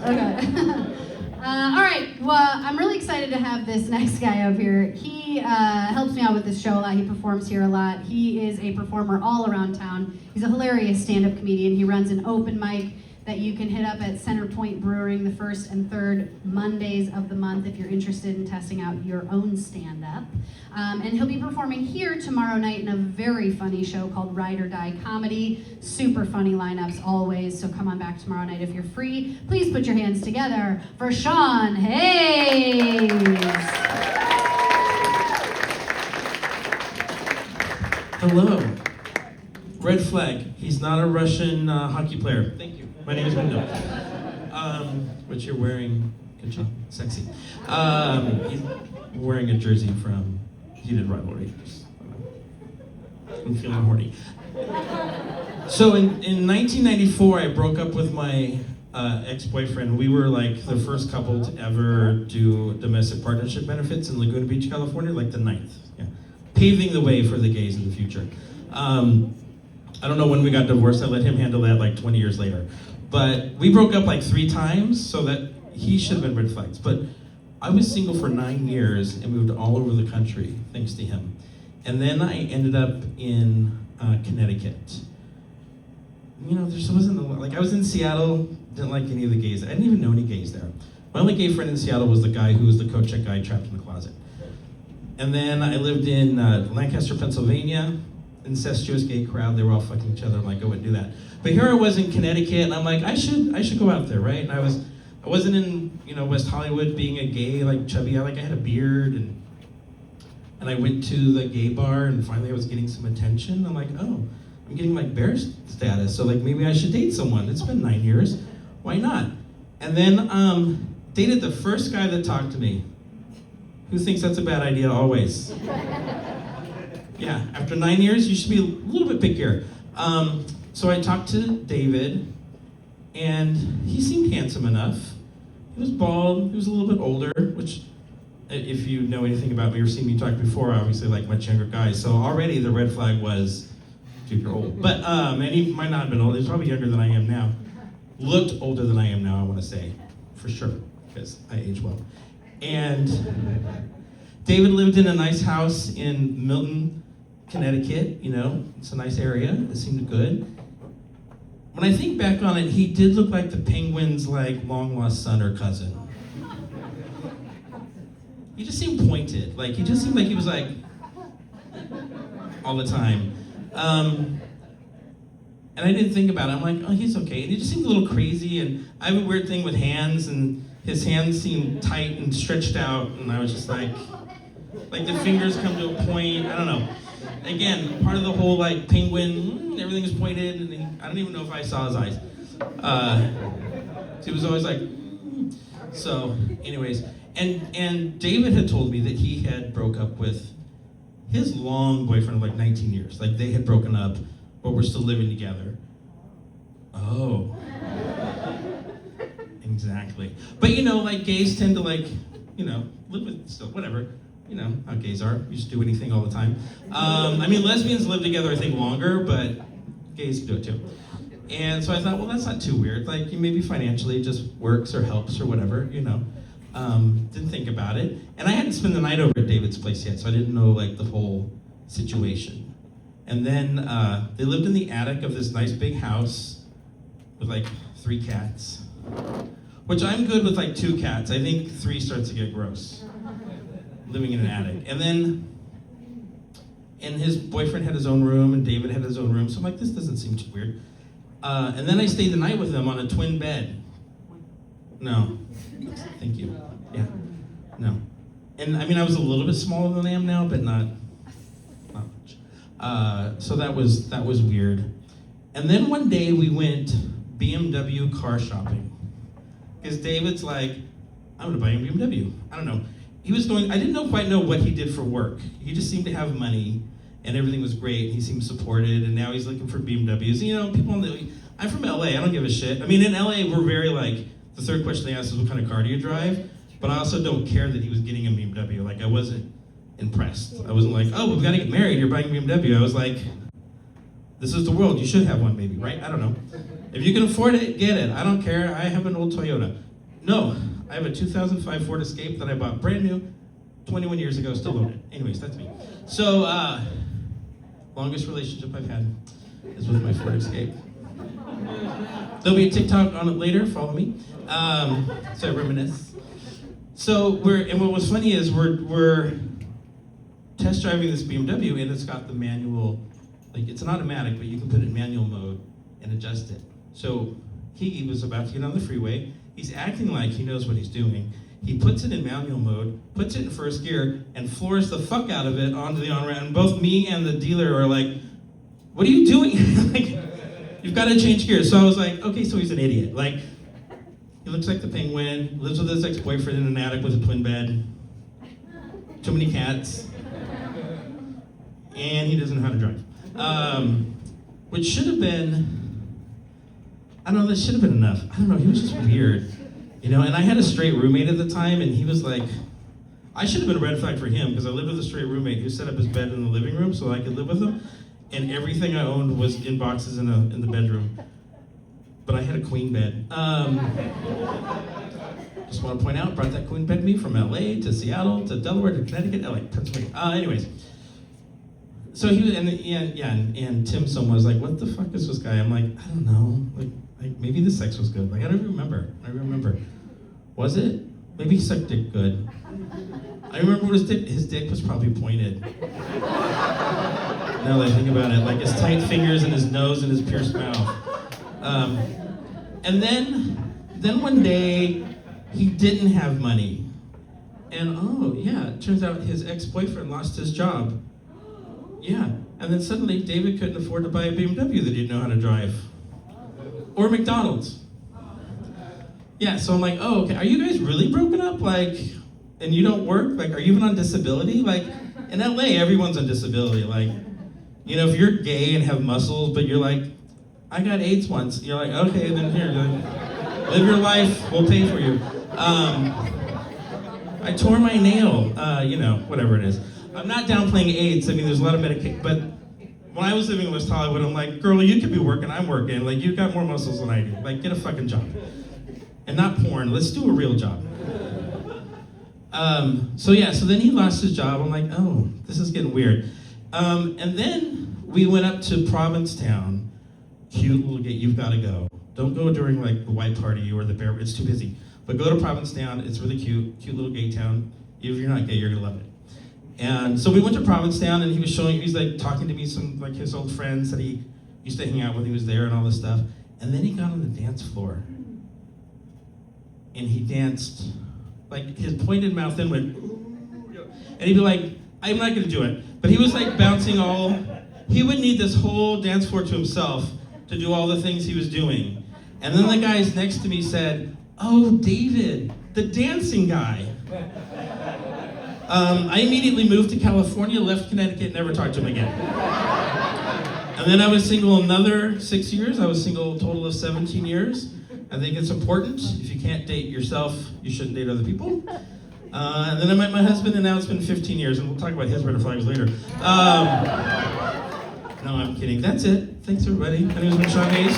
Okay. All right. Well, I'm really excited to have this next guy up here. He helps me out with this show a lot. He performs here a lot. He is a performer all around town. He's a hilarious stand-up comedian. He runs an open mic that you can hit up at Center Point Brewing the first and third Mondays of the month if you're interested in testing out your own stand-up. And he'll be performing here tomorrow night in a very funny show called Ride or Die Comedy. Super funny lineups always, so come on back tomorrow night if you're free. Please put your hands together for Sean Hayes. Hello. Red flag. He's not a Russian hockey player. Thank you. My name is Window. What you're wearing, good job, sexy. He's wearing a jersey from Heated Rivalry. I'm feeling horny. So in 1994, I broke up with my ex-boyfriend. We were like the first couple to ever do domestic partnership benefits in Laguna Beach, California, like the 9th. Yeah. Paving the way for the gays in the future. I don't know when we got divorced. I let him handle that like 20 years later. But we broke up like 3 times, so that he should have been red flags. But I was single for 9 years and moved all over the country, thanks to him. And then I ended up in Connecticut. You know, there wasn't a lot, like I was in Seattle, didn't like any of the gays. I didn't even know any gays there. My only gay friend in Seattle was the guy who was the coat check guy trapped in the closet. And then I lived in Lancaster, Pennsylvania. Incestuous gay crowd, they were all fucking each other. I'm like, I wouldn't do that. But here I was in Connecticut, and I'm like, I should go out there, right? And I wasn't in, you know, West Hollywood being a gay, like chubby. I had a beard, and I went to the gay bar, and finally I was getting some attention. I'm like, oh, I'm getting like bear status, so like maybe I should date someone. It's been 9 years, why not? And then dated the first guy that talked to me. Who thinks that's a bad idea always? Yeah, after 9 years, you should be a little bit pickier. So I talked to David, and he seemed handsome enough. He was bald, he was a little bit older, which, if you know anything about me or seen me talk before, I obviously like much younger guys. So already the red flag was, dude, you're old. But, and he might not have been old, he was probably younger than I am now. Looked older than I am now, I want to say, for sure, because I age well. And David lived in a nice house in Milton, Connecticut, you know, it's a nice area, it seemed good. When I think back on it, he did look like the Penguins' like long-lost son or cousin. He just seemed pointed, like he just seemed like he was like, all the time. And I didn't think about it, I'm like, oh, he's okay. And he just seemed a little crazy, and I have a weird thing with hands, and his hands seemed tight and stretched out, and I was just like the fingers come to a point, I don't know. Again, part of the whole like penguin, everything is pointed, and I don't even know if I saw his eyes. He was always like, So, anyways, and David had told me that he had broke up with his long boyfriend of like 19 years. Like they had broken up, but we're still living together. Oh. Exactly. But you know, like gays tend to like, you know, live with still, whatever. You know how gays are. You just do anything all the time. I mean, lesbians live together, I think, longer, but gays do it too. And so I thought, well, that's not too weird. Like, maybe financially it just works or helps or whatever, you know. Didn't think about it. And I hadn't spent the night over at David's place yet, so I didn't know, like, the whole situation. And then they lived in the attic of this nice big house with, like, 3 cats. Which I'm good with, like, 2 cats. I think 3 starts to get gross. Living in an attic. And his boyfriend had his own room, and David had his own room, so I'm like, this doesn't seem too weird. And then I stayed the night with them on a twin bed. No. Thank you. Yeah. No. And I mean, I was a little bit smaller than I am now, but not much. So that was weird. And then one day we went BMW car shopping. Because David's like, I'm gonna buy a BMW. I don't know. He was going, I didn't quite know what he did for work. He just seemed to have money, and everything was great. He seemed supported, and now he's looking for BMWs. You know, I'm from LA, I don't give a shit. I mean, in LA, we're very like, the third question they ask is, what kind of car do you drive? But I also don't care that he was getting a BMW. Like, I wasn't impressed. I wasn't like, oh, we've got to get married, you're buying a BMW. I was like, this is the world, you should have one, maybe, right? I don't know. If you can afford it, get it. I don't care, I have an old Toyota. No, I have a 2005 Ford Escape that I bought brand new 21 years ago, still loaded. Anyways, that's me. So, longest relationship I've had is with my Ford Escape. There'll be a TikTok on it later, follow me. So I reminisce. So and what was funny is we're test driving this BMW and it's got the manual, like it's an automatic, but you can put it in manual mode and adjust it. So he was about to get on the freeway. He's acting like he knows what he's doing. He puts it in manual mode, puts it in first gear, and floors the fuck out of it onto the on-ramp. And both me and the dealer are like, what are you doing? Like, you've got to change gears. So I was like, okay, so he's an idiot. Like, he looks like the Penguin, lives with his ex-boyfriend in an attic with a twin bed, too many cats, and he doesn't know how to drive. Which should have been, I don't know, that should have been enough. I don't know, he was just weird. You know, and I had a straight roommate at the time, and he was like, I should have been a red flag for him, because I lived with a straight roommate who set up his bed in the living room so I could live with him, and everything I owned was in boxes in the bedroom. But I had a queen bed. Just want to point out, brought that queen bed with me from LA to Seattle to Delaware to Connecticut, LA, Pennsylvania. Anyways, so he was, and Tim Som was like, what the fuck is this guy? I'm like, I don't know, like maybe the sex was good. Like, I don't remember. Was it? Maybe he sucked dick good. I remember his dick was probably pointed. Now that I think about it, like his tight fingers and his nose and his pierced mouth. And then one day, he didn't have money. And oh yeah, it turns out his ex-boyfriend lost his job. Yeah, and then suddenly David couldn't afford to buy a BMW that he didn't know how to drive. Or McDonald's. Yeah, so I'm like, oh, okay, are you guys really broken up? Like, and you don't work? Like, are you even on disability? Like, in LA, everyone's on disability. Like, you know, if you're gay and have muscles, but you're like, I got AIDS once. You're like, okay, then here, like, live your life, we'll pay for you. I tore my nail, you know, whatever it is. I'm not downplaying AIDS, I mean, there's a lot of medication, but when I was living in West Hollywood, I'm like, girl, you could be working, I'm working. Like, you've got more muscles than I do. Like, get a fucking job. And not porn, let's do a real job. So then he lost his job. I'm like, oh, this is getting weird. And then we went up to Provincetown. Cute little gate, you've got to go. Don't go during like the white party or the bear, it's too busy. But go to Provincetown, it's really cute little gay town. If you're not gay, you're gonna love it. And so we went to Provincetown and he's like talking to me, some like his old friends that he used to hang out with, he was there and all this stuff. And then he got on the dance floor. And he danced, like his pointed mouth then went, ooh, and he'd be like, I'm not gonna do it. But he was like bouncing he would need this whole dance floor to himself to do all the things he was doing. And then the guys next to me said, oh, David, the dancing guy. I immediately moved to California, left Connecticut, never talked to him again. And then I was single another 6 years. I was single a total of 17 years. I think it's important. If you can't date yourself, you shouldn't date other people. And then I met my husband, and now it's been 15 years, and we'll talk about his red flags later. No, I'm kidding. That's it. Thanks, everybody. My name is Sean Hayes.